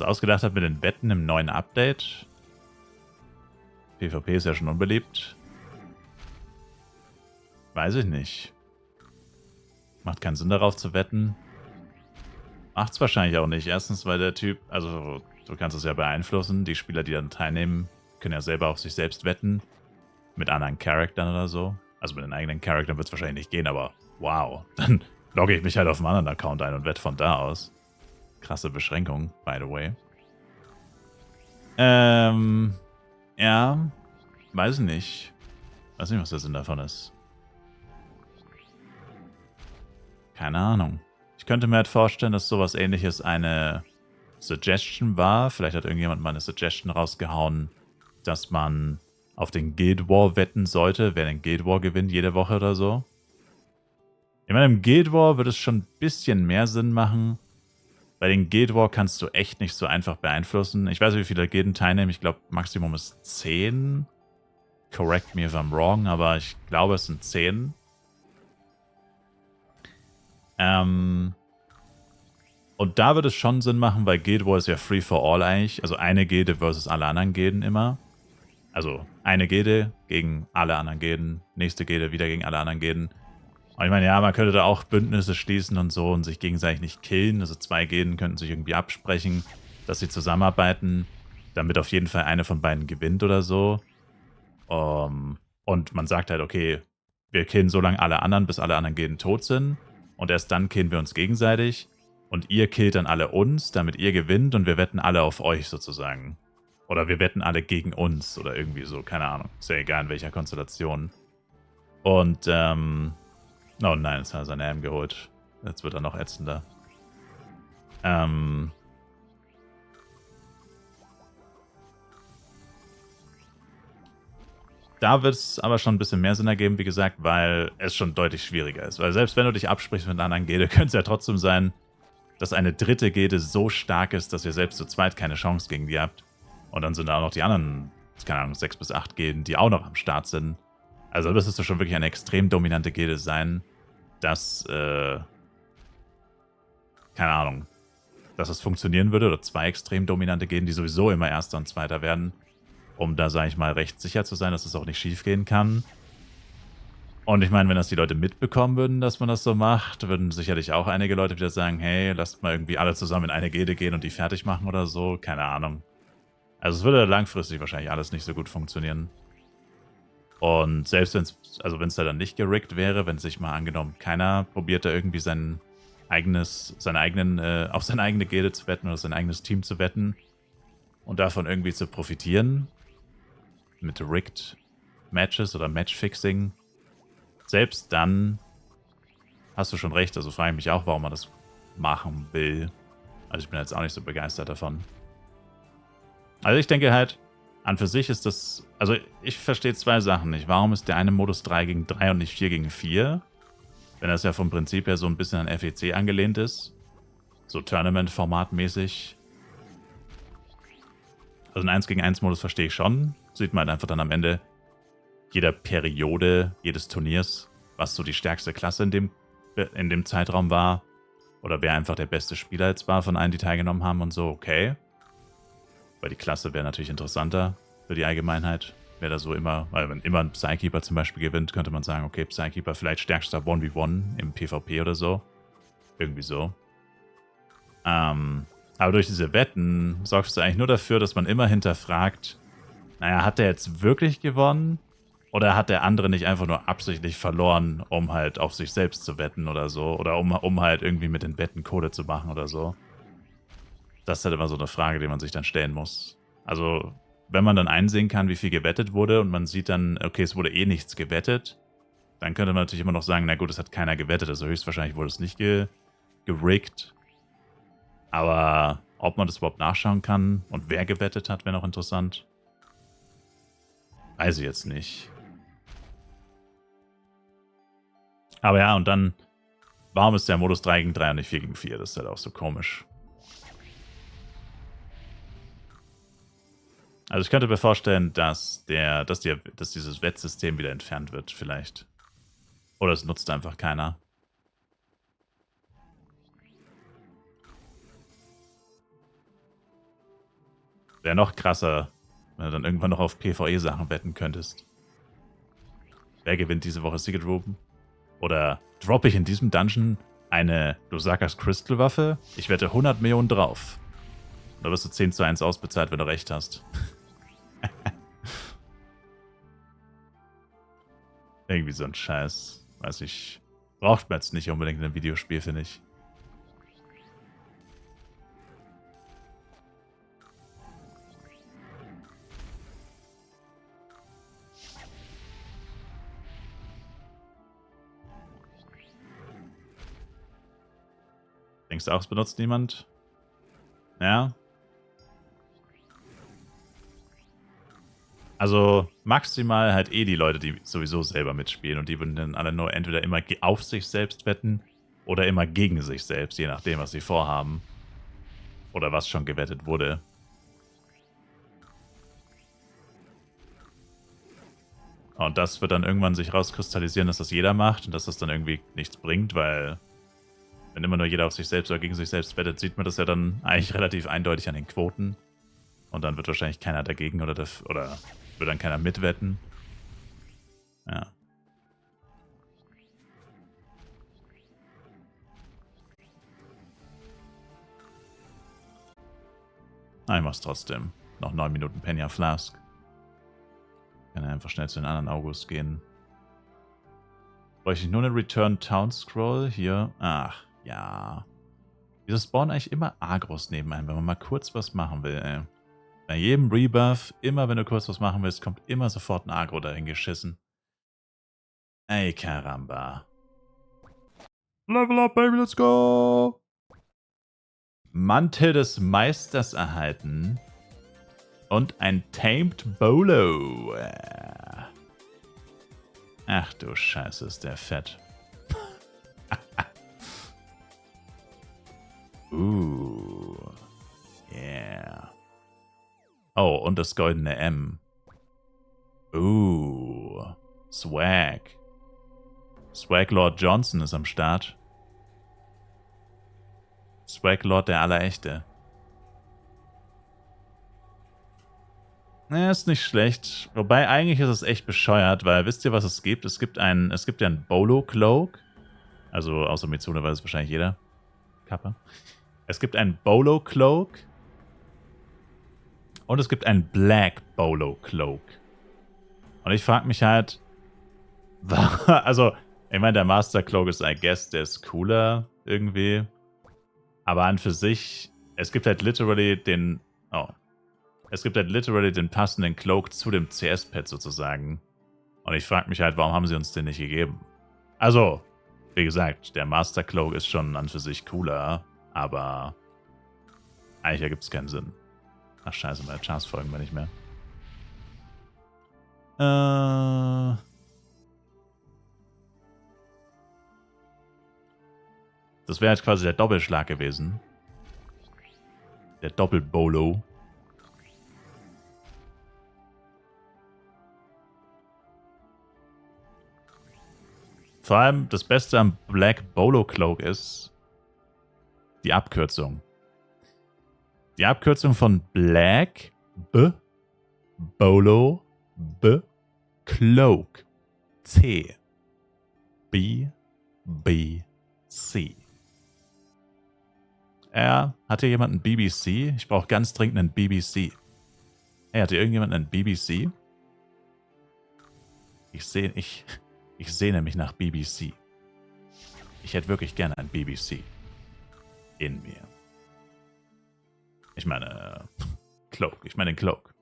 ausgedacht hat mit den Wetten im neuen Update. PvP ist ja schon unbeliebt. Weiß ich nicht. Macht keinen Sinn darauf zu wetten. Macht's wahrscheinlich auch nicht. Erstens, weil der Typ, also du kannst es ja beeinflussen. Die Spieler, die dann teilnehmen, können ja selber auf sich selbst wetten. Mit anderen Charaktern oder so. Also mit den eigenen Charaktern wird es wahrscheinlich nicht gehen, aber wow. Dann logge ich mich halt auf einen anderen Account ein und wette von da aus. Krasse Beschränkung, by the way. Ja, weiß ich nicht. Weiß nicht, was der Sinn davon ist. Keine Ahnung. Ich könnte mir halt vorstellen, dass sowas ähnliches eine Suggestion war. Vielleicht hat irgendjemand mal eine Suggestion rausgehauen, dass man auf den Guild War wetten sollte, wer den Guild War gewinnt jede Woche oder so. Ich meine, im Guild War würde es schon ein bisschen mehr Sinn machen. Bei den Guild War kannst du echt nicht so einfach beeinflussen. Ich weiß nicht, wie viele Gilden teilnehmen. Ich glaube, Maximum ist 10. Correct me if I'm wrong, aber ich glaube, es sind 10. Und da würde es schon Sinn machen, weil Guild War ist ja free for all eigentlich. Also eine Gilde versus alle anderen Gilden immer. Also eine Gilde gegen alle anderen Gilden, nächste Gilde wieder gegen alle anderen Gilden. Und ich meine, ja, man könnte da auch Bündnisse schließen und so und sich gegenseitig nicht killen. Also 2 Gilden könnten sich irgendwie absprechen, dass sie zusammenarbeiten, damit auf jeden Fall eine von beiden gewinnt oder so. Und man sagt halt, okay, wir killen so lange alle anderen, bis alle anderen Gilden tot sind. Und erst dann killen wir uns gegenseitig. Und ihr killt dann alle uns, damit ihr gewinnt. Und wir wetten alle auf euch sozusagen. Oder wir wetten alle gegen uns oder irgendwie so, keine Ahnung. Ist ja egal in welcher Konstellation. Und, oh nein, jetzt hat er seine M geholt. Jetzt wird er noch ätzender. Da wird es aber schon ein bisschen mehr Sinn ergeben, wie gesagt, weil es schon deutlich schwieriger ist. Weil selbst wenn du dich absprichst mit einer anderen Gilde, könnte es ja trotzdem sein, dass eine dritte Gilde so stark ist, dass ihr selbst zu zweit keine Chance gegen die habt. Und dann sind da auch noch die anderen, keine Ahnung, 6 bis 8 Gilden, die auch noch am Start sind. Also müsstest du schon wirklich eine extrem dominante Gilde sein, dass, keine Ahnung, dass es funktionieren würde. Oder 2 extrem dominante Gilden, die sowieso immer Erster und Zweiter werden. Um da, sage ich mal, recht sicher zu sein, dass es auch nicht schief gehen kann. Und ich meine, wenn das die Leute mitbekommen würden, dass man das so macht, würden sicherlich auch einige Leute wieder sagen, hey, lasst mal irgendwie alle zusammen in eine Gilde gehen und die fertig machen oder so. Keine Ahnung. Also es würde langfristig wahrscheinlich alles nicht so gut funktionieren. Und selbst wenn es da dann nicht gerickt wäre, wenn sich mal angenommen, keiner probiert da irgendwie auf seine eigene Gilde zu wetten oder sein eigenes Team zu wetten und davon irgendwie zu profitieren, mit rigged Matches oder Matchfixing, selbst dann hast du schon recht. Also frage ich mich auch, warum man das machen will. Also ich bin jetzt auch nicht so begeistert davon. Also ich denke halt, an für sich ist das, also ich verstehe 2 Sachen nicht. Warum ist der eine Modus 3 gegen 3 und nicht 4 gegen 4? Wenn das ja vom Prinzip her so ein bisschen an FEC angelehnt ist. So Tournament-Format-mäßig. Also ein 1 gegen 1 Modus verstehe ich schon. Sieht man halt einfach dann am Ende jeder Periode, jedes Turniers, was so die stärkste Klasse in dem Zeitraum war. Oder wer einfach der beste Spieler jetzt war von allen, die teilgenommen haben und so, okay. Weil die Klasse wäre natürlich interessanter für die Allgemeinheit. Wäre da so immer, weil wenn immer ein Psykeeper zum Beispiel gewinnt, könnte man sagen, okay, Psykeeper vielleicht stärkster 1v1 im PvP oder so. Irgendwie so. Aber durch diese Wetten sorgst du eigentlich nur dafür, dass man immer hinterfragt, naja, hat der jetzt wirklich gewonnen? Oder hat der andere nicht einfach nur absichtlich verloren, um halt auf sich selbst zu wetten oder so? Oder um halt irgendwie mit den Wetten Kohle zu machen oder so? Das ist halt immer so eine Frage, die man sich dann stellen muss. Also, wenn man dann einsehen kann, wie viel gewettet wurde und man sieht dann, okay, es wurde eh nichts gewettet, dann könnte man natürlich immer noch sagen, na gut, es hat keiner gewettet, also höchstwahrscheinlich wurde es nicht geriggt. Aber ob man das überhaupt nachschauen kann und wer gewettet hat, wäre noch interessant. Weiß ich jetzt nicht. Aber ja, und dann, warum ist der Modus 3 gegen 3 und nicht 4 gegen 4? Das ist halt auch so komisch. Also ich könnte mir vorstellen, dass dieses Wettsystem wieder entfernt wird, vielleicht. Oder es nutzt einfach keiner. Wäre noch krasser, wenn du dann irgendwann noch auf PvE-Sachen wetten könntest. Wer gewinnt diese Woche Secret Room? Oder droppe ich in diesem Dungeon eine Lusakas Crystal-Waffe? Ich wette 100 Millionen drauf. Oder wirst du 10:1 ausbezahlt, wenn du recht hast. Irgendwie so ein Scheiß. Weiß ich. Braucht man jetzt nicht unbedingt in einem Videospiel, finde ich. Denkst du auch, es benutzt niemand? Ja. Also maximal halt die Leute, die sowieso selber mitspielen. Und die würden dann alle nur entweder immer auf sich selbst wetten oder immer gegen sich selbst, je nachdem, was sie vorhaben. Oder was schon gewettet wurde. Und das wird dann irgendwann sich rauskristallisieren, dass das jeder macht und dass das dann irgendwie nichts bringt, weil wenn immer nur jeder auf sich selbst oder gegen sich selbst wettet, sieht man das ja dann eigentlich relativ eindeutig an den Quoten. Und dann wird wahrscheinlich keiner dagegen oder wird dann keiner mitwetten. Ja. Ich mach's trotzdem. Noch 9 Minuten Penya Flask. Kann einfach schnell zu den anderen August gehen. Bräuchte ich nur eine Return Town Scroll hier? Ach, ja. Wieso spawnen eigentlich immer Agros nebenein, wenn man mal kurz was machen will, ey? Bei jedem Rebuff, immer wenn du kurz was machen willst, kommt immer sofort ein Agro dahin geschissen. Ey, Karamba. Level up, baby, let's go! Mantel des Meisters erhalten. Und ein Tamed Bolo. Ach du Scheiße, ist der fett. Yeah. Oh, und das goldene M. Swag. Swag Lord Johnson ist am Start. Swag Lord der Allerechte. Ja, ist nicht schlecht. Wobei, eigentlich ist es echt bescheuert, weil wisst ihr, was es gibt? Es gibt ja einen Bolo Cloak. Also, außer Mitsune weiß es wahrscheinlich jeder. Kappa. Es gibt einen Bolo Cloak. Und es gibt einen Black Bolo Cloak. Und ich frage mich halt, also, ich meine, der Master Cloak ist, I guess, der ist cooler irgendwie. Aber an für sich, es gibt halt literally den passenden Cloak zu dem CS-Pad sozusagen. Und ich frage mich halt, warum haben sie uns den nicht gegeben? Also, wie gesagt, der Master Cloak ist schon an für sich cooler, aber eigentlich ergibt es keinen Sinn. Ach scheiße, meine Chars folgen mir nicht mehr. Das wäre jetzt quasi der Doppelschlag gewesen. Der Doppel-Bolo. Vor allem das Beste am Black Bolo Cloak ist die Abkürzung. Die Abkürzung von Black Bolo Cloak. C. B. C. Hat hier jemand einen BBC? Ich brauche ganz dringend einen BBC. Hey, hat hier irgendjemand einen BBC? Ich sehne mich nach BBC. Ich hätte wirklich gerne einen BBC. In mir. Ich meine, Cloak. Ich meine den Cloak.